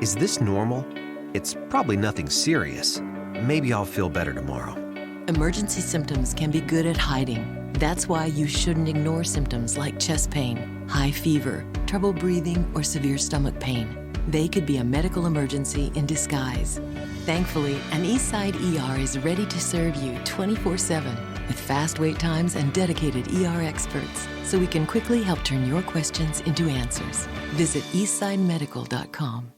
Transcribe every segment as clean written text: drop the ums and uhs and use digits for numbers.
Is this normal? It's probably nothing serious. Maybe I'll feel better tomorrow. Emergency symptoms can be good at hiding. That's why you shouldn't ignore symptoms like chest pain, high fever, trouble breathing, or severe stomach pain. They could be a medical emergency in disguise. Thankfully, an Eastside ER is ready to serve you 24/7 with fast wait times and dedicated ER experts, so we can quickly help turn your questions into answers. Visit eastsidemedical.com.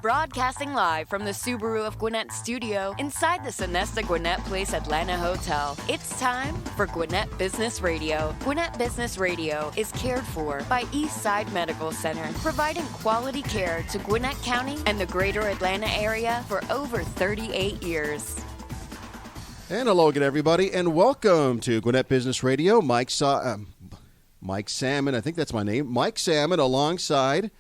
Broadcasting live from the Subaru of Gwinnett studio inside the Sonesta Gwinnett Place Atlanta Hotel. It's time for Gwinnett Business Radio. Gwinnett Business Radio is cared for by Eastside Medical Center, providing quality care to Gwinnett County and the greater Atlanta area for over 38 years. And hello again, everybody, and welcome to Gwinnett Business Radio. Mike Salmon, I think that's my name. Mike Salmon alongside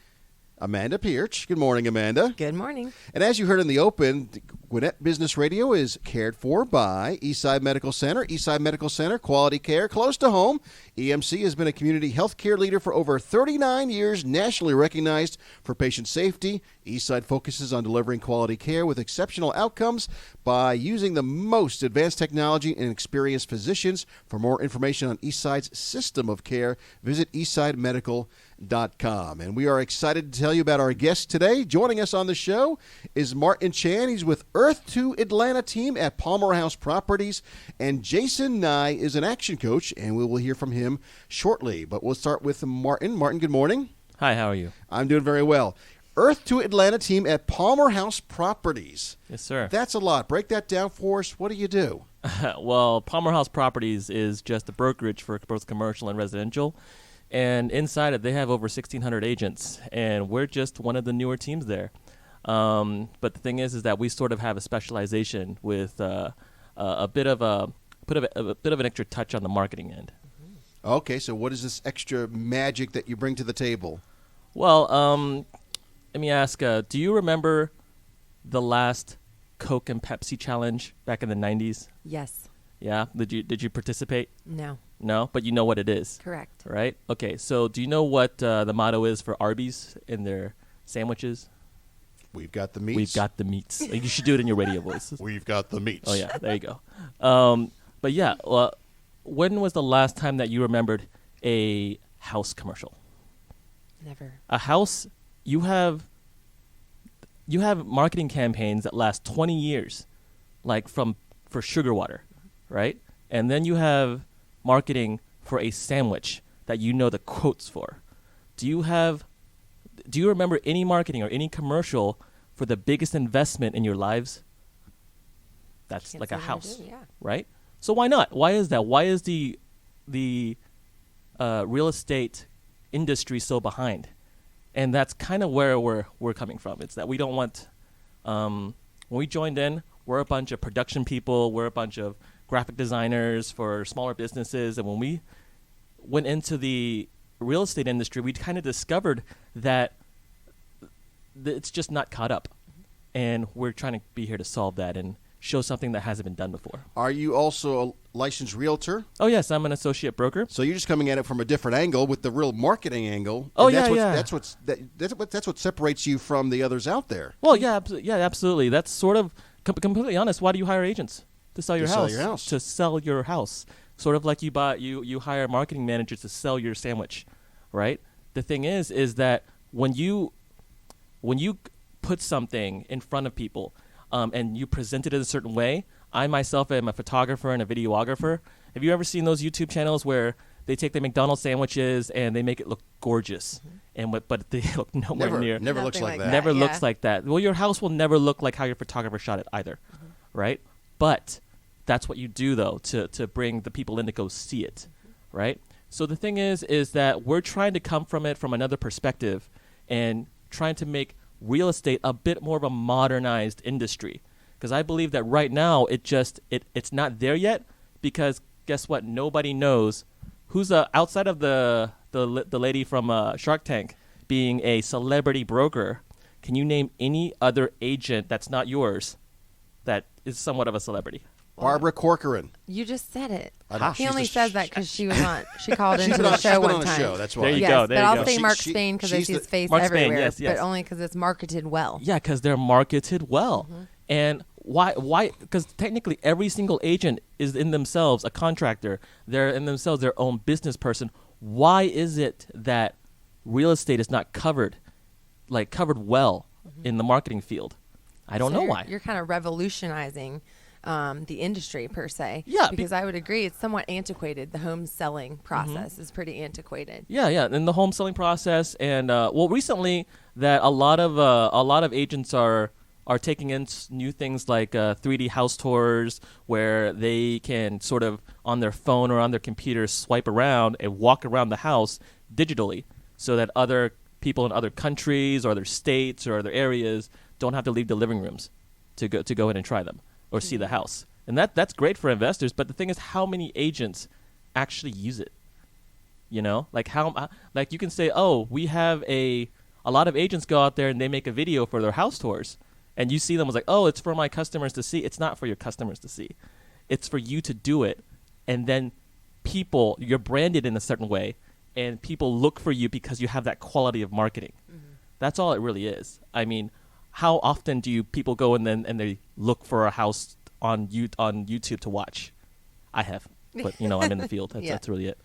Amanda Pierce. Good morning, Amanda. Good morning. And as you heard in the open, Gwinnett Business Radio is cared for by Eastside Medical Center. Eastside Medical Center, quality care close to home. EMC has been a community health care leader for over 39 years, nationally recognized for patient safety. Eastside focuses on delivering quality care with exceptional outcomes by using the most advanced technology and experienced physicians. For more information on Eastside's system of care, visit eastsidemedical.com. And we are excited to tell you about our guest today. Joining us on the show is Martin Chan. He's with Earth to Atlanta team at Palmer House Properties. And Jason Neu is an action coach, and we will hear from him shortly. But we'll start with Martin. Martin, good morning. Hi, how are you? I'm doing very well. Earth to Atlanta team at Palmer House Properties. Yes, sir. That's a lot. Break that down for us. What do you do? Well, Palmer House Properties is just a brokerage for both commercial and residential. And inside it, they have over 1,600 agents, and we're just one of the newer teams there. But the thing is that we sort of have a specialization with a bit of an extra touch on the marketing end. Okay, so what is this extra magic that you bring to the table? Well, let me ask, do you remember the last Coke and Pepsi challenge back in the 90s? Yes. Yeah? Did you participate? No. No? But you know what it is? Correct. Right? Okay, so do you know what the motto is for Arby's in their sandwiches? We've got the meats. We've got the meats. You should do it in your radio voice. We've got the meats. Oh, yeah. There you go. But, yeah, when was the last time that you remembered a house commercial? Never. A house, you have marketing campaigns that last 20 years, like for sugar water, right? And then you have marketing for a sandwich that you know the quotes for. Do you remember any marketing or any commercial for the biggest investment in your lives? That's like a house, right? So why not? Why is that? Why is the real estate industry so behind? And that's kind of where we're coming from. It's that we don't want, when we joined in, we're a bunch of production people, we're a bunch of graphic designers for smaller businesses, and when we went into the real estate industry, we kind of discovered that it's just not caught up. And we're trying to be here to solve that and show something that hasn't been done before. Are you also a licensed realtor? Oh, yes, I'm an associate broker. So you're just coming at it from a different angle with the real marketing angle. Oh, and yeah. That's what separates you from the others out there. Well, yeah, absolutely. That's sort of completely honest. Why do you hire agents to sell your house? To sell your house. Sort of like you hire marketing managers to sell your sandwich, right? The thing is that when you put something in front of people, and you present it in a certain way. I myself am a photographer and a videographer. Have you ever seen those YouTube channels where they take the McDonald's sandwiches and they make it look gorgeous, but they look nowhere near. Never looks like that. Never looks like that. Well, your house will never look like how your photographer shot it either, right? But that's what you do though to bring the people in to go see it, right? So the thing is that we're trying to come from it from another perspective and trying to make real estate a bit more of a modernized industry, because I believe that right now it's not there yet, because guess what? Nobody knows who's outside of the lady from Shark Tank being a celebrity broker. Can you name any other agent that's not yours that is somewhat of a celebrity? Barbara Corcoran. You just said it. I know. He She's only the- says that because she was on. She called She's into been the on, show she's been one on a time. show. That's why. There you Yes, go. There but you I'll go. say Mark She- Spain because I she's see his the- face Mark Spain, everywhere, yes, yes. but only because it's marketed well. Yeah, because they're marketed well. And why? Because technically every single agent is in themselves a contractor. They're in themselves their own business person. Why is it that real estate is not covered well in the marketing field? I don't So know you're- why. You're kind of revolutionizing the industry per se. Yeah, because I would agree it's somewhat antiquated. The home selling process is pretty antiquated. Yeah, and the home selling process, and recently that a lot of agents are taking in new things like 3D house tours, where they can sort of on their phone or on their computer swipe around and walk around the house digitally, so that other people in other countries or other states or other areas don't have to leave the living rooms to go in and try them or see the house. And that's great for investors. But the thing is, how many agents actually use it? You know, like like you can say, oh, we have a lot of agents go out there and they make a video for their house tours, and you see them as like, oh, it's for my customers to see. It's not for your customers to see. It's for you to do it, and then you're branded in a certain way, and people look for you because you have that quality of marketing. That's all it really is. I mean, how often do people go and they look for a house on YouTube to watch? I have, but I'm in the field. That's really it.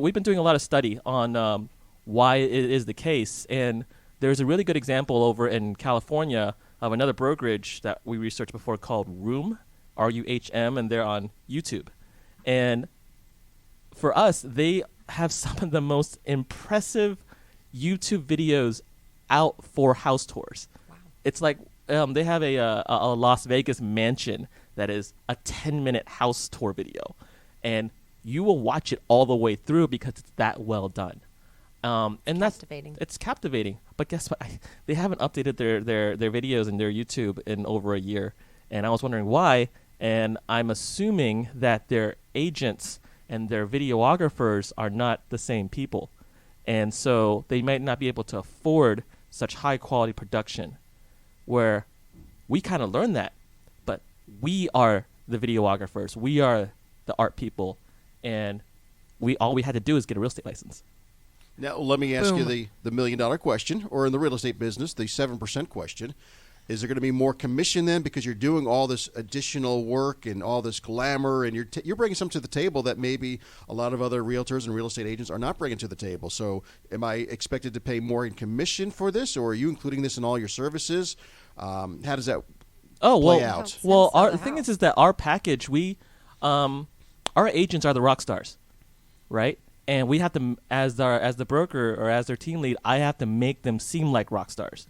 We've been doing a lot of study on why it is the case, and there's a really good example over in California of another brokerage that we researched before called Room, RUHM, and they're on YouTube. And for us, they have some of the most impressive YouTube videos out for house tours. Wow. It's like they have a Las Vegas mansion that is a 10-minute house tour video, and you will watch it all the way through because it's that well done. And it's captivating. But guess what? They haven't updated their videos and their YouTube in over a year, and I was wondering why. And I'm assuming that their agents and their videographers are not the same people, and so they might not be able to afford such high quality production. Where we kind of learned that, but we are the videographers, we are the art people, and all we had to do is get a real estate license. Now, let me ask you the $1 million question, or in the real estate business, the 7% question. Is there going to be more commission then because you're doing all this additional work and all this glamour, and you're bringing something to the table that maybe a lot of other realtors and real estate agents are not bringing to the table? So am I expected to pay more in commission for this, or are you including this in all your services? How does that play out? Well, the thing is that our package, our agents are the rock stars, right? And we have to, as the broker or as their team lead, I have to make them seem like rock stars.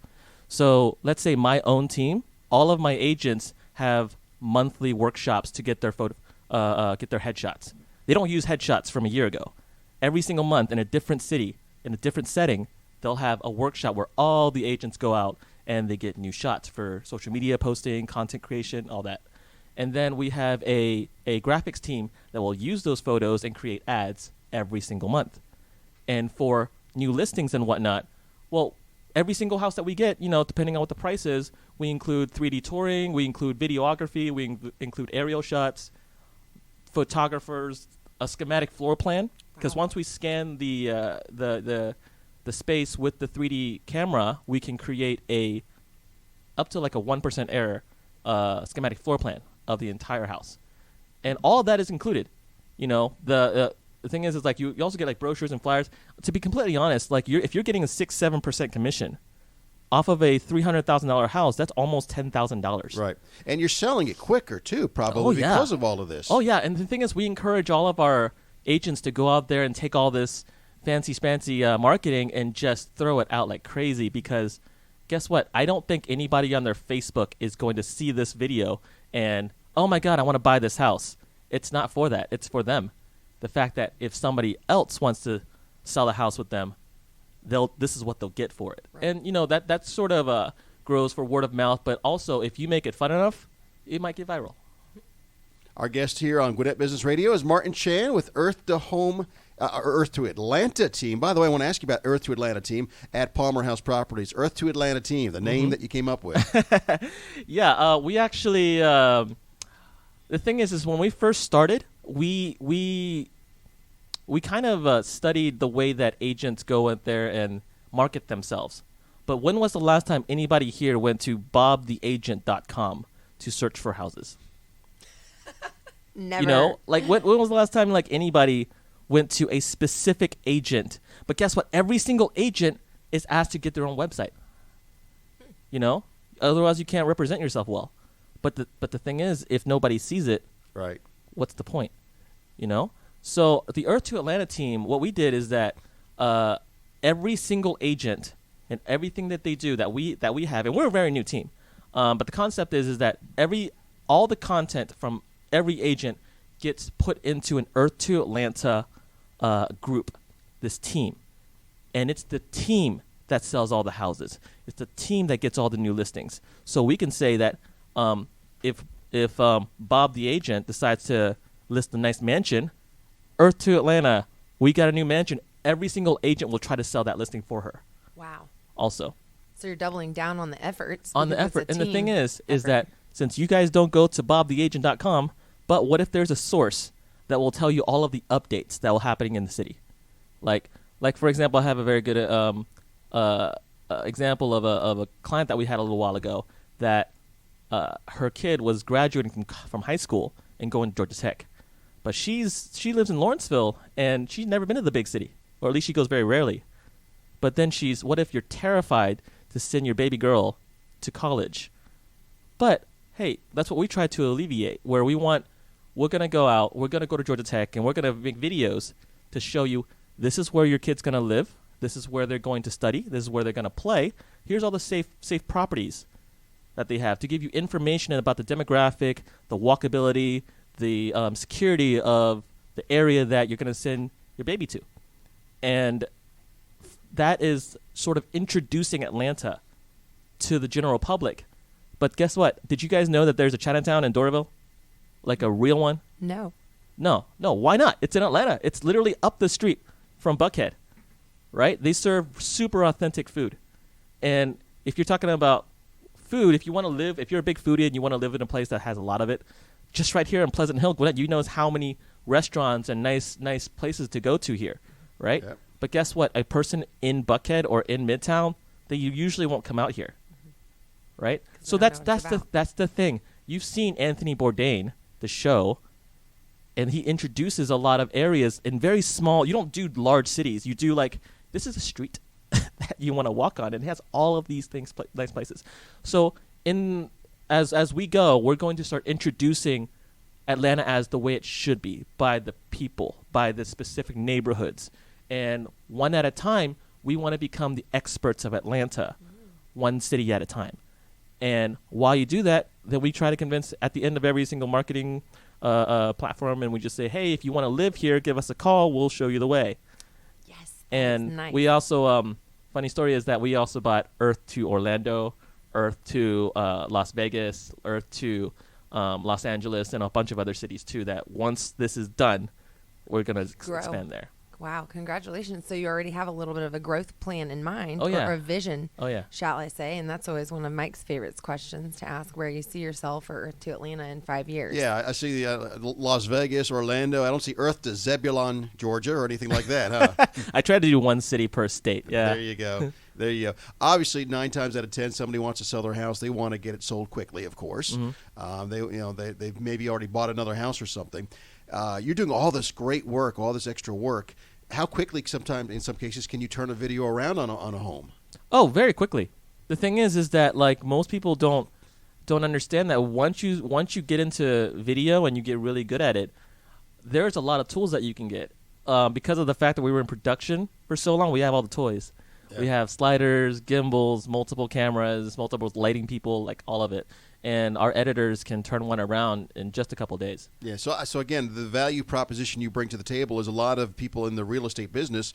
So let's say my own team, all of my agents have monthly workshops to get their get their headshots. They don't use headshots from a year ago. Every single month in a different city, in a different setting, they'll have a workshop where all the agents go out and they get new shots for social media posting, content creation, all that. And then we have a graphics team that will use those photos and create ads every single month. And for new listings and whatnot, well, every single house that we get, depending on what the price is, we include 3D touring, we include videography, we include aerial shots, photographers, a schematic floor plan. Because once we scan the space with the 3D camera, we can create up to like a 1% error schematic floor plan of the entire house, and all of that is included. The thing is like you also get like brochures and flyers. To be completely honest, like if you're getting a 6-7% commission off of a $300,000 house, that's almost $10,000. Right, and you're selling it quicker too, probably because of all of this. Oh yeah, and the thing is, we encourage all of our agents to go out there and take all this fancy marketing and just throw it out like crazy. Because guess what? I don't think anybody on their Facebook is going to see this video and, oh my God, I want to buy this house. It's not for that. It's for them. The fact that if somebody else wants to sell a house with them, this is what they'll get for it. Right. And that sort of grows for word of mouth, but also if you make it fun enough, it might get viral. Our guest here on Gwinnett Business Radio is Martin Chan with Earth to Home Earth to Atlanta team. By the way, I want to ask you about Earth to Atlanta team at Palmer House Properties. Earth to Atlanta team, the name that you came up with. Yeah, we actually. The thing is when we first started, we kind of studied the way that agents go out there and market themselves. But when was the last time anybody here went to bobtheagent.com to search for houses? Never. You know, like when was the last time like anybody went to a specific agent? But guess what? Every single agent is asked to get their own website. You know, otherwise you can't represent yourself well. But the thing is, if nobody sees it, Right. what's the point? You know. So the Earth to Atlanta team, what we did is that every single agent and everything that they do that we have, and we're a very new team, but the concept is that all the content from every agent gets put into an Earth to Atlanta group, this team, and it's the team that sells all the houses. It's the team that gets all the new listings. So we can say that if Bob the agent decides to list a nice mansion, Earth to Atlanta, we got a new mansion. Every single agent will try to sell that listing for her. Wow. Also, So you're doubling down on the efforts. on the because it's effort. a And the thing team is effort. that since you guys don't go to bobtheagent.com, but what if there's a source that will tell you all of the updates that will happening in the city? Like for example, I have a very good example of a client that we had a little while ago that her kid was graduating from high school and going to Georgia Tech, but she lives in Lawrenceville and she's never been to the big city, or at least she goes very rarely. But then what if you're terrified to send your baby girl to college? But hey, that's what we try to alleviate, where we're going to go out, we're going to go to Georgia Tech, and we're going to make videos to show you this is where your kid's going to live, this is where they're going to study, this is where they're going to play, here's all the safe properties that they have to give you information about the demographic, the walkability, the security of the area that you're going to send your baby to. And that is sort of introducing Atlanta to the general public. But guess what? Did you guys know that there's a Chinatown in Doraville? Like a real one? No. No. Why not? It's in Atlanta. It's literally up the street from Buckhead, right? They serve super authentic food. And if you're talking about food, if you're a big foodie and you want to live in a place that has a lot of it, just right here in Pleasant Hill, Gwinnett, you know how many restaurants and nice places to go to here, right? Yep. But guess what? A person in Buckhead or in Midtown, they usually won't come out here, right? So they don't know that's what it's that's the thing. You've seen Anthony Bourdain, the show, and he introduces a lot of areas in very small. You don't do large cities. You do like this is a street that you want to walk on, and it has all of these things, nice places. So as we go, we're going to start introducing Atlanta as the way it should be, by the people, by the specific neighborhoods. And one at a time, we want to become the experts of Atlanta, one city at a time. And while you do that, then we try to convince at the end of every single marketing platform, and we just say, hey, if you want to live here, give us a call. We'll show you the way. Yes. And nice. we also, funny story is that we also bought Earth to Orlando, Earth to Las Vegas, Earth to Los Angeles, and a bunch of other cities too, that once this is done, we're going to expand there. Wow, congratulations. So you already have a little bit of a growth plan in mind, Oh, yeah. or a vision, Oh, yeah. shall I say. And that's always one of Mike's favorite questions to ask, where you see yourself or to Atlanta in 5 years. Yeah, I see Las Vegas, Orlando. I don't see Earth to Zebulon, Georgia, or anything like that, huh? I tried to do one city per state. Yeah. There you go. There you go. Obviously, 9 times out of 10, somebody wants to sell their house. They want to get it sold quickly, of course. They've maybe already bought another house or something. You're doing all this great work, all this extra work. How quickly, sometimes in some cases, can you turn a video around on a home? Oh, very quickly. The thing is that like most people don't understand that once you get into video and you get really good at it, there's a lot of tools that you can get. Because of the fact that we were in production for so long, we have all the toys. Yeah. We have sliders, gimbals, multiple cameras, multiple lighting people, like all of it. And our editors can turn one around in just a couple of days. Yeah. So again, the value proposition you bring to the table is a lot of people in the real estate business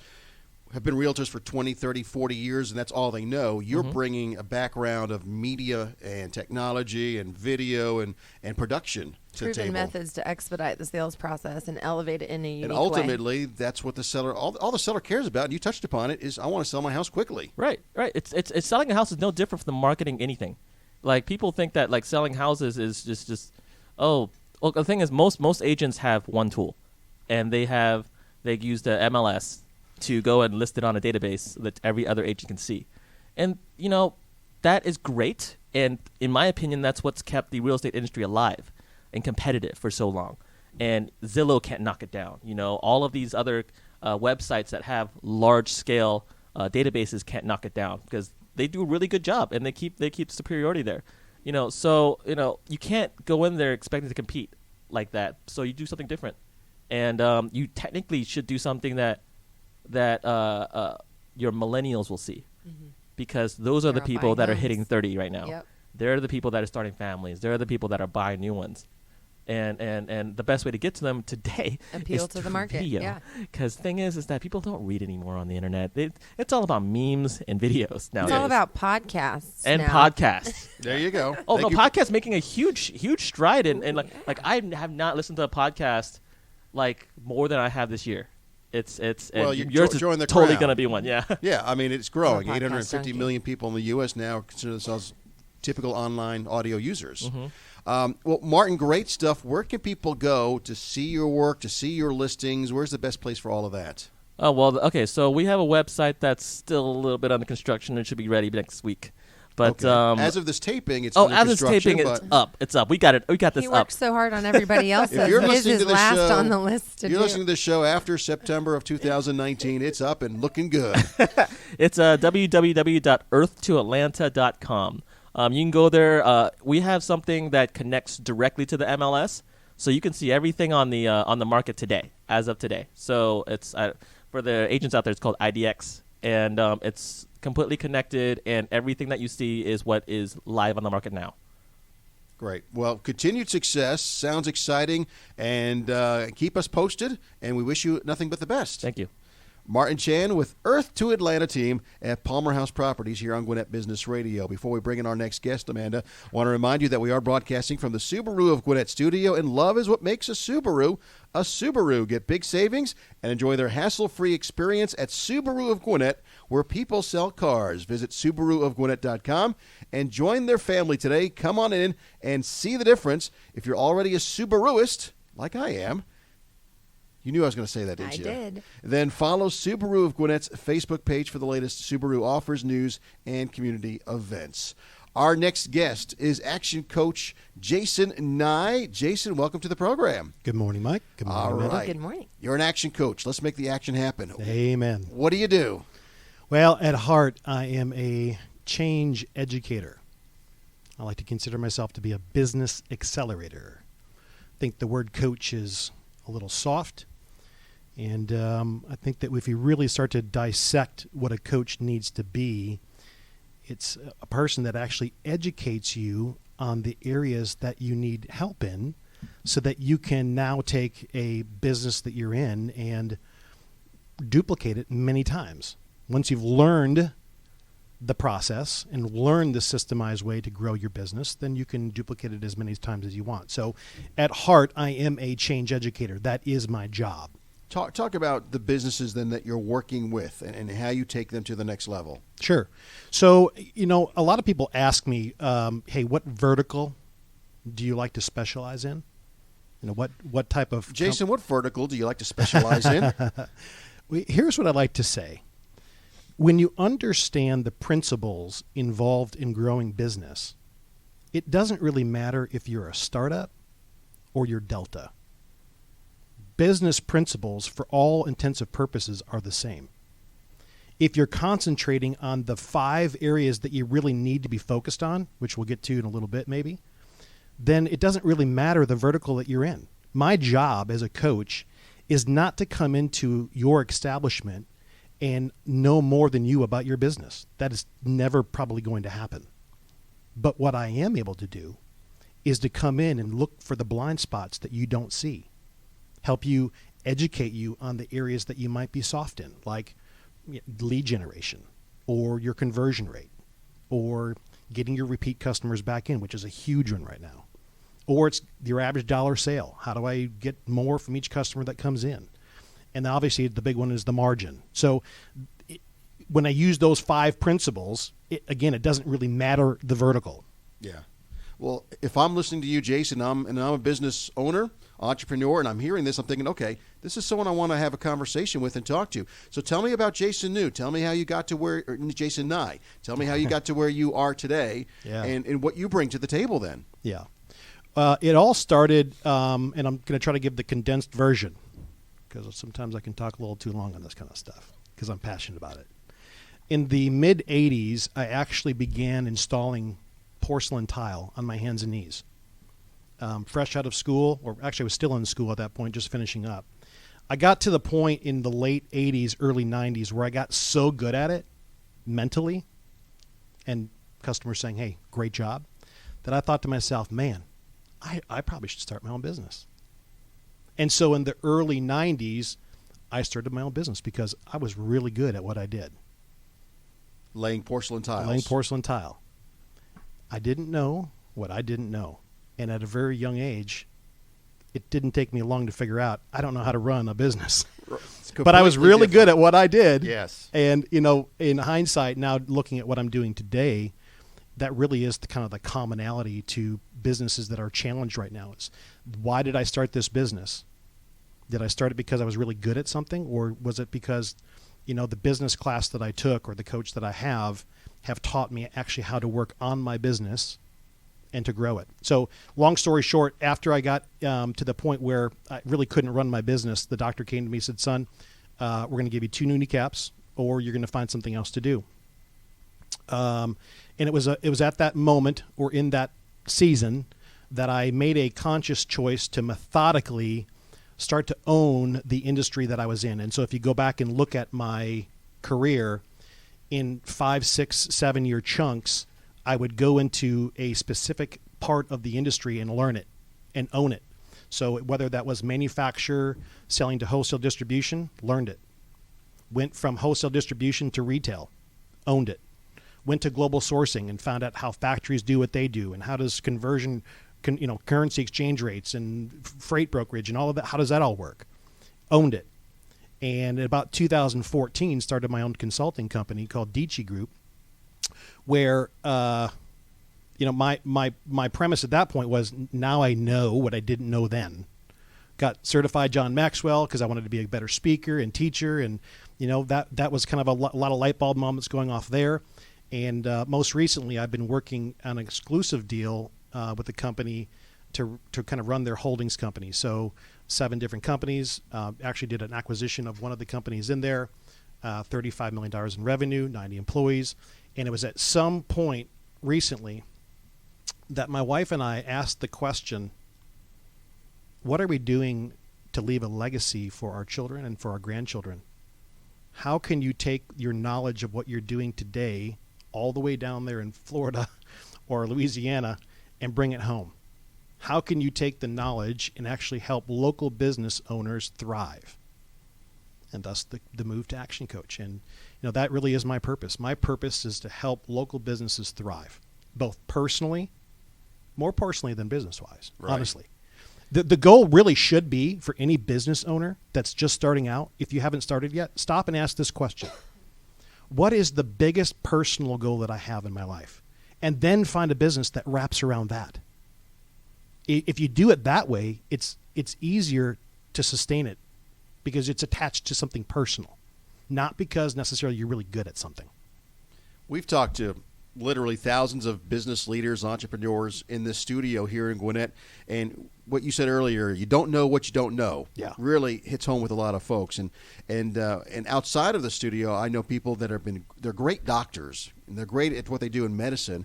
have been realtors for 20, 30, 40 years, and that's all they know. You're bringing a background of media and technology and video and production to the Proven table. methods to expedite the sales process and elevate it in a unique And way. ultimately, that's what the seller, all the seller cares about, and you touched upon it, is I want to sell my house quickly. Right. It's selling a house is no different from marketing anything. Like, people think that like selling houses is just well, the thing is most agents have one tool, and they use the MLS to go and list it on a database that every other agent can see. And, that is great. And in my opinion, that's what's kept the real estate industry alive and competitive for so long. And Zillow can't knock it down. All of these other websites that have large-scale databases can't knock it down because they do a really good job and they keep superiority there. So you can't go in there expecting to compete like that. So you do something different. And you technically should do something that your millennials will see, because those are the They're people buying that are homes. hitting 30 right now. Yep. They're the people that are starting families. They're the people that are buying new ones. And the best way to get to them today Appeal is to the through market, video. yeah. Because thing is that people don't read anymore on the internet. It's all about memes and videos nowadays. It's all about podcasts and now. podcasts. There you go. Oh, Thank no, you. podcast making a huge stride. And like I have not listened to a podcast like more than I have this year. It's Well, and you yours is join the totally crowd. going to be one, yeah. Yeah, I mean, it's growing. I'm a podcast 850 junkie. million people in the U.S. now consider themselves typical online audio users. Well, Martin, great stuff. Where can people go to see your work, to see your listings? Where's the best place for all of that? Oh, well, okay, so we have a website that's still a little bit under construction and should be ready next week. But Okay. As of this taping, it's oh, under as it's construction, taping, it's but up. It's up. We got it. We got this He up. works so hard on everybody else's. if you're His listening is to the last show, on the list to you're do. listening to the show after September of 2019. It's up and looking good. It's www.earthtoatlanta.com. You can go there. We have something that connects directly to the MLS, so you can see everything on the market today, as of today. So it's for the agents out there, it's called IDX, and it's completely connected, and everything that you see is what is live on the market now. Great. Well, continued success. Sounds exciting. And keep us posted, and we wish you nothing but the best. Thank you. Martin Chan with Earth to Atlanta team at Palmer House Properties here on Gwinnett Business Radio. Before we bring in our next guest, Amanda, I want to remind you that we are broadcasting from the Subaru of Gwinnett studio, and love is what makes a Subaru a Subaru. Get big savings and enjoy their hassle-free experience at Subaru of Gwinnett, where people sell cars. Visit SubaruofGwinnett.com and join their family today. Come on in and see the difference. If you're already a Subaruist, like I am, you knew I was going to say that, didn't I you? did. Then follow Subaru of Gwinnett's Facebook page for the latest Subaru offers, news, and community events. Our next guest is action coach Jason Neu. Jason, welcome to the program. Good morning, Mike. Good morning, All Amanda. right. Good morning. You're an action coach. Let's make the action happen. Amen. What do you do? Well, at heart, I am a change educator. I like to consider myself to be a business accelerator. I think the word coach is a little soft. And I think that if you really start to dissect what a coach needs to be, it's a person that actually educates you on the areas that you need help in so that you can now take a business that you're in and duplicate it many times. Once you've learned the process and learned the systemized way to grow your business, then you can duplicate it as many times as you want. So at heart, I am a change educator. That is my job. Talk about the businesses then that you're working with and how you take them to the next level. Sure. So, a lot of people ask me, hey, what vertical do you like to specialize in? What type of... Jason, what vertical do you like to specialize in? Here's what I like to say. When you understand the principles involved in growing business, it doesn't really matter if you're a startup or you're Delta. Business principles, for all intensive purposes, are the same. If you're concentrating on the 5 areas that you really need to be focused on, which we'll get to in a little bit maybe, then it doesn't really matter the vertical that you're in. My job as a coach is not to come into your establishment and know more than you about your business. That is never probably going to happen. But what I am able to do is to come in and look for the blind spots that you don't see. Help you, educate you on the areas that you might be soft in, like lead generation, or your conversion rate, or getting your repeat customers back in, which is a huge one right now. Or it's your average dollar sale. How do I get more from each customer that comes in? And obviously the big one is the margin. So when I use those 5 principles, it doesn't really matter the vertical. Yeah. Well, if I'm listening to you, Jason, I'm a business owner, entrepreneur, and I'm hearing this, I'm thinking, okay, this is someone I want to have a conversation with and talk to. So tell me about Jason Neu. Tell me how you got to where, or Jason Neu. Tell me how you got to where you are today, and what you bring to the table then. Yeah. It all started, and I'm going to try to give the condensed version, because sometimes I can talk a little too long on this kind of stuff, because I'm passionate about it. In the mid-'80s, I actually began installing porcelain tile on my hands and knees. Fresh out of school, or actually I was still in school at that point, just finishing up. I got to the point in the late 80s, early 90s where I got so good at it mentally, and customers saying, hey, great job, that I thought to myself, man, I probably should start my own business. And so in the early 90s, I started my own business because I was really good at what I did. Laying porcelain tiles. Laying porcelain tile. I didn't know what I didn't know. And at a very young age, it didn't take me long to figure out I don't know how to run a business. But I was really good at what I did. Yes. And, in hindsight, now looking at what I'm doing today, that really is the kind of the commonality to businesses that are challenged right now. Is why did I start this business? Did I start it because I was really good at something, or was it because, the business class that I took or the coach that I have taught me actually how to work on my business and to grow it? So long story short, after I got to the point where I really couldn't run my business, the doctor came to me and said, son, we're going to give you 2 new kneecaps, or you're going to find something else to do. And it was at that moment, or in that season, that I made a conscious choice to methodically start to own the industry that I was in. And so if you go back and look at my career in 5, 6, 7-year chunks, I would go into a specific part of the industry and learn it and own it. So whether that was manufacture, selling to wholesale distribution, learned it. Went from wholesale distribution to retail, owned it. Went to global sourcing and found out how factories do what they do, and how does currency exchange rates and freight brokerage and all of that, how does that all work? Owned it. And in about 2014, started my own consulting company called Dici Group, where my premise at that point was, now I know what I didn't know then. Got certified John Maxwell because I wanted to be a better speaker and teacher, and that was kind of a lot of light bulb moments going off there. And most recently, I've been working on an exclusive deal with the company to kind of run their holdings company. So 7 different companies. Actually did an acquisition of one of the companies in there, $35 million in revenue, 90 employees. And it was at some point recently that my wife and I asked the question, what are we doing to leave a legacy for our children and for our grandchildren? How can you take your knowledge of what you're doing today all the way down there in Florida or Louisiana and bring it home? How can you take the knowledge and actually help local business owners thrive? And thus the move to Action Coach. And that really is my purpose. My purpose is to help local businesses thrive, both personally, more personally than business-wise, honestly. The goal really should be for any business owner that's just starting out, if you haven't started yet, stop and ask this question. What is the biggest personal goal that I have in my life? And then find a business that wraps around that. If you do it that way, it's easier to sustain it because it's attached to something personal, not because necessarily you're really good at something. We've talked to literally thousands of business leaders, entrepreneurs in this studio here in Gwinnett, and what you said earlier, you don't know what you don't know, really hits home with a lot of folks. And outside of the studio, I know people that they're great doctors, and they're great at what they do in medicine,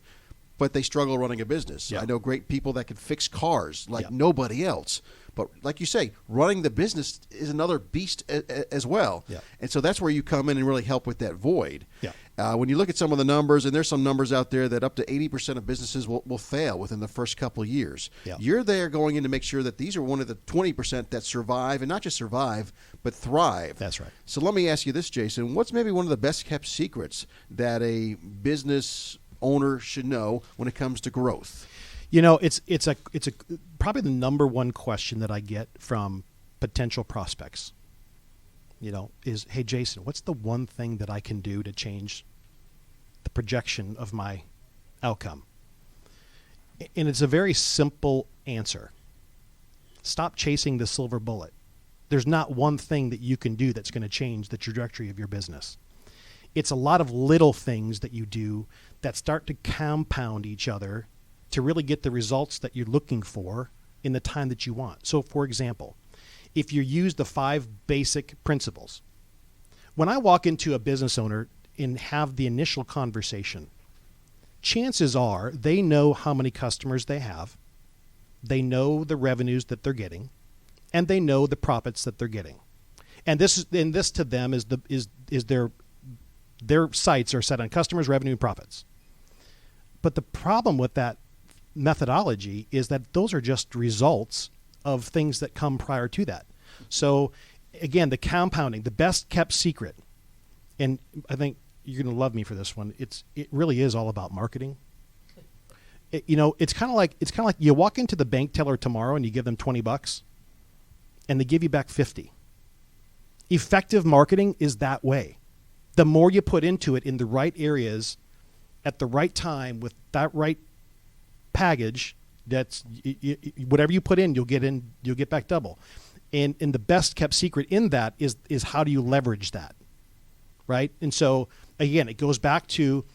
but they struggle running a business. Yeah. I know great people that can fix cars like Yeah. nobody else. But like you say, running the business is another beast as well. Yeah. And so that's where you come in and really help with that void. Yeah. When you look at some of the numbers, and there's some numbers out there that up to 80% of businesses will fail within the first couple of years. Yeah. You're there going in to make sure that these are one of the 20% that survive, and not just survive, but thrive. That's right. So let me ask you this, Jason. What's maybe one of the best kept secrets that a business owner should know when it comes to growth? You know, it's probably the number one question that I get from potential prospects. You know, is, hey Jason, what's the one thing that I can do to change the projection of my outcome? And it's a very simple answer. Stop chasing the silver bullet. There's not one thing that you can do that's going to change the trajectory of your business. It's a lot of little things that you do that start to compound each other to really get the results that you're looking for in the time that you want. So, for example, if you use the 5 basic principles, when I walk into a business owner and have the initial conversation, chances are they know how many customers they have, they know the revenues that they're getting, and they know the profits that they're getting. And this to them is their sights are set on customers, revenue, and profits. But the problem with that methodology is that those are just results of things that come prior to that. So again, the compounding, the best kept secret, and I think you're going to love me for this one. It really is all about marketing. It's kind of like you walk into the bank teller tomorrow and you give them $20 and they give you back 50. Effective marketing is that way. The more you put into it in the right areas at the right time with that right package, that's whatever you put in, you'll get back double. And the best kept secret in that is how do you leverage that, right? And so again, it goes back to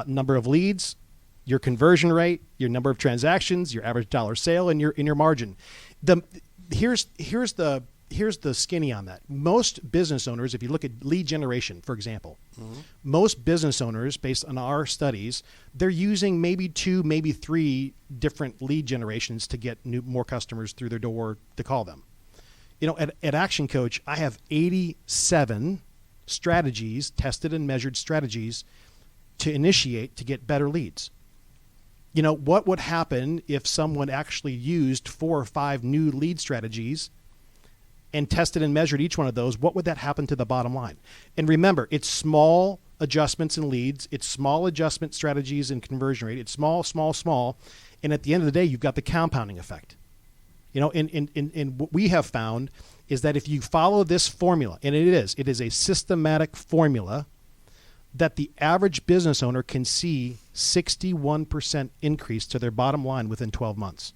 number of leads, your conversion rate, your number of transactions, your average dollar sale, and your margin. Here's the skinny on that. Most business owners, if you look at lead generation, for example, most business owners, based on our studies, they're using maybe 2, maybe 3 different lead generations to get more customers through their door to call them. At Action Coach, I have 87 strategies, tested and measured strategies to initiate to get better leads. What would happen if someone actually used 4 or 5 new lead strategies and tested and measured each one of those? What would that happen to the bottom line? And remember, it's small adjustments in leads. It's small adjustment strategies in conversion rate. It's small, small, small. And at the end of the day, you've got the compounding effect. And what we have found is that if you follow this formula, and it is a systematic formula, that the average business owner can see 61% increase to their bottom line within 12 months.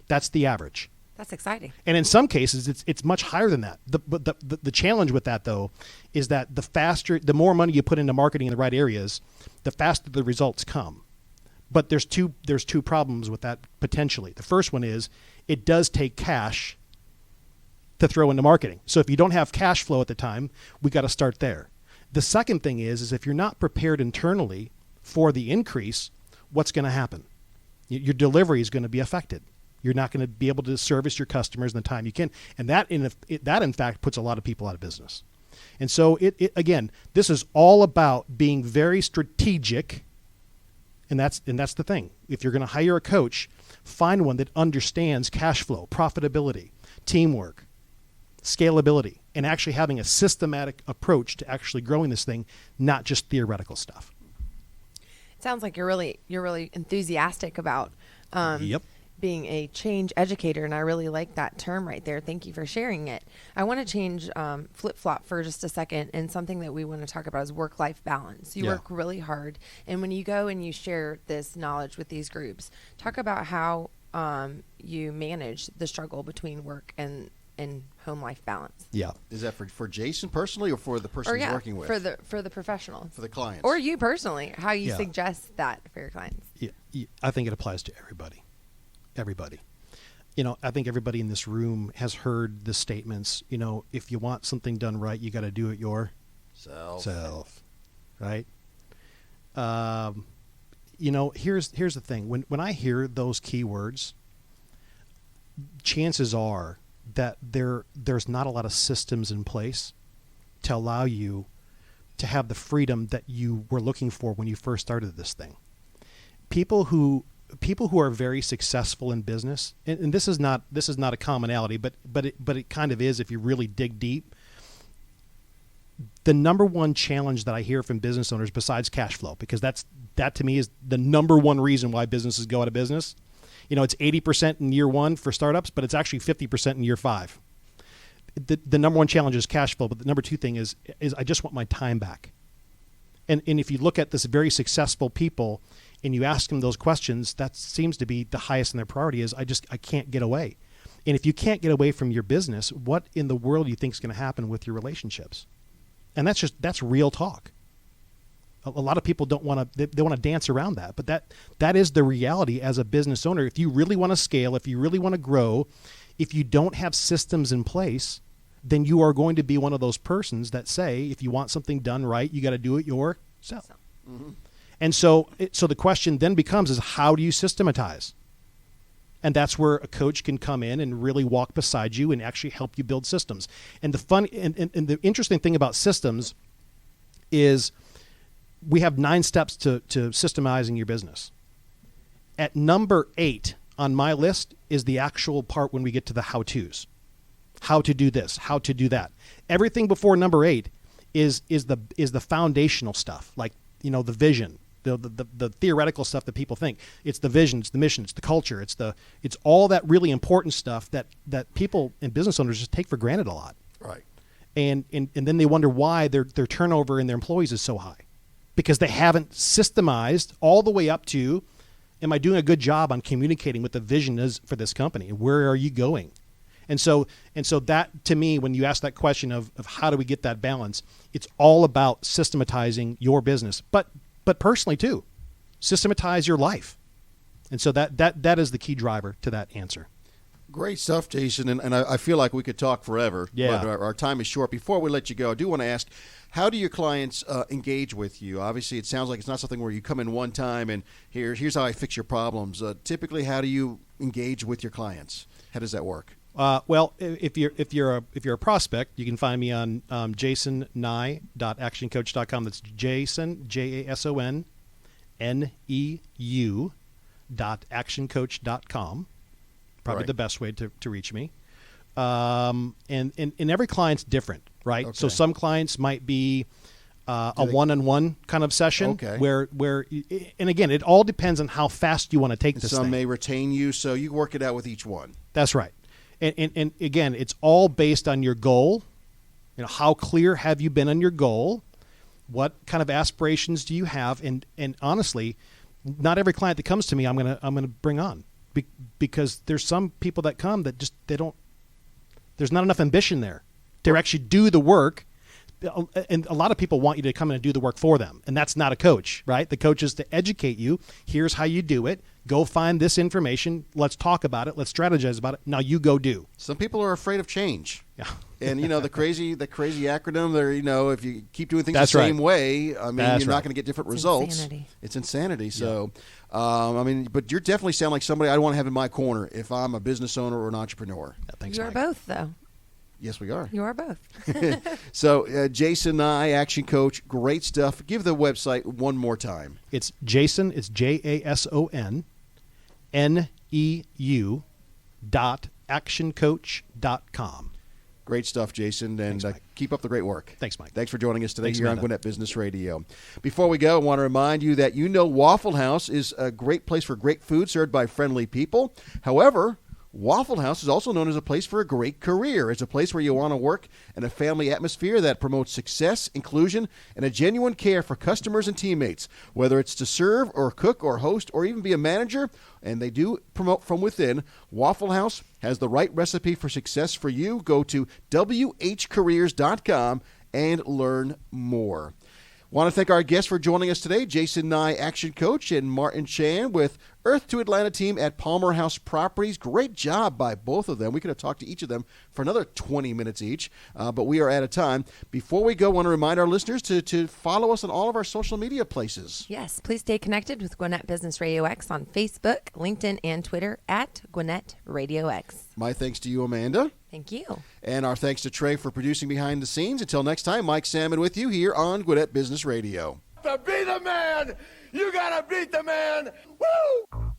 That's the average. That's exciting. And in some cases, it's much higher than that. The challenge with that, though, is that the more money you put into marketing in the right areas, the faster the results come. But there's two problems with that potentially. The first one is it does take cash to throw into marketing. So if you don't have cash flow at the time, we got to start there. The second thing is if you're not prepared internally for the increase, what's going to happen? Your delivery is going to be affected. You're not going to be able to service your customers in the time you can. And that in fact puts a lot of people out of business. And so again, this is all about being very strategic. And that's the thing. If you're going to hire a coach, find one that understands cash flow, profitability, teamwork, scalability, and actually having a systematic approach to actually growing this thing, not just theoretical stuff. It sounds like you're really enthusiastic about being a change educator, and I really like that term right there. Thank you for sharing it. I want to change flip-flop for just a second, and something that we want to talk about is work-life balance. You work really hard, and when you go and you share this knowledge with these groups, talk about how you manage the struggle between work and home life balance. Yeah. Is that for Jason personally, or for the person he's working with? For the professional. For the clients. Or you personally, how you suggest that for your clients. Yeah, I think it applies to everybody. Everybody. I think everybody in this room has heard the statements, if you want something done right, you got to do it yourself. Right? here's the thing. When I hear those keywords, chances are that there's not a lot of systems in place to allow you to have the freedom that you were looking for when you first started this thing. People who are very successful in business, and this is not a commonality, but it kind of is if you really dig deep. The number one challenge that I hear from business owners, besides cash flow, because that to me is the number one reason why businesses go out of business. It's 80% in year one for startups, but it's actually 50% in year 5. The number one challenge is cash flow, but the number two thing is I just want my time back. And if you look at this very successful people and you ask them those questions, that seems to be the highest in their priority is I can't get away. And if you can't get away from your business, what in the world do you think is going to happen with your relationships? And that's real talk. A lot of people don't want to, they want to dance around that, but that is the reality as a business owner. If you really want to scale, if you really want to grow, if you don't have systems in place, then you are going to be one of those persons that say, if you want something done right, you got to do it yourself. Mm-hmm. And so the question then becomes is how do you systematize? And that's where a coach can come in and really walk beside you and actually help you build systems. And the fun and the interesting thing about systems is we have 9 steps to systemizing your business. At number 8 on my list is the actual part when we get to the how-tos. How to do this, how to do that. Everything before number 8 is the foundational stuff, like the vision, the theoretical stuff that people think. It's the vision, it's the mission, it's the culture, it's all that really important stuff that people and business owners just take for granted a lot. Right. And then they wonder why their turnover in their employees is so high, because they haven't systemized all the way up to, am I doing a good job on communicating what the vision is for this company? Where are you going? And so that, to me, when you ask that question of how do we get that balance, it's all about systematizing your business, but personally too, systematize your life. And so that is the key driver to that answer. Great stuff, Jason, and I feel like we could talk forever, yeah. But our time is short. Before we let you go, I do want to ask, how do your clients engage with you? Obviously, it sounds like it's not something where you come in one time and here's how I fix your problems. Typically, how do you engage with your clients? How does that work? Well, if you're a prospect, you can find me on jasonneu.actioncoach.com. That's Jason JasonNeu.actioncoach.com. Probably right. The best way to reach me. And every client's different, right? Okay. So some clients might be a one-on-one kind of session, okay. where and again, it all depends on how fast you want to take this thing. Some may retain you, so you work it out with each one. That's right. And again, it's all based on your goal. How clear have you been on your goal? What kind of aspirations do you have? And honestly, not every client that comes to me, I'm gonna bring on, because there's some people that come that just there's not enough ambition there to actually do the work. And a lot of people want you to come in and do the work for them. And that's not a coach, right? The coach is to educate you. Here's how you do it. Go find this information. Let's talk about it. Let's strategize about it. Now you go do. Some people are afraid of change. Yeah. And, the crazy acronym there, if you keep doing things That's the right. same way, I mean, That's you're not right. going to get different It's results. insanity. It's insanity. So, but you're definitely sound like somebody I'd want to have in my corner if I'm a business owner or an entrepreneur. Yeah, thanks, You are Mike. both, though. Yes, we are. You are both. So, Jason Neu, Action Coach, great stuff. Give the website one more time. It's Jason. It's JasonNeu.actioncoach.com. Great stuff, Jason, and Thanks, Mike. keep up the great work. Thanks, Mike. Thanks for joining us today Thanks, here on Amanda. Gwinnett Business Radio. Before we go, I want to remind you that Waffle House is a great place for great food served by friendly people. However, Waffle House is also known as a place for a great career. It's a place where you want to work in a family atmosphere that promotes success, inclusion, and a genuine care for customers and teammates. Whether it's to serve or cook or host or even be a manager, and they do promote from within, Waffle House has the right recipe for success for you. Go to whcareers.com and learn more. Want to thank our guests for joining us today, Jason Neu, Action Coach, and Martin Chan with Earth to Atlanta team at Palmer House Properties. Great job by both of them. We could have talked to each of them for another 20 minutes each, but we are out of time. Before we go, I want to remind our listeners to follow us on all of our social media places. Yes, please stay connected with Gwinnett Business Radio X on Facebook, LinkedIn, and Twitter at Gwinnett Radio X. My thanks to you, Amanda. Thank you. And our thanks to Trey for producing behind the scenes. Until next time, Mike Salmon with you here on Gwinnett Business Radio. To be the man, you gotta beat the man. Woo!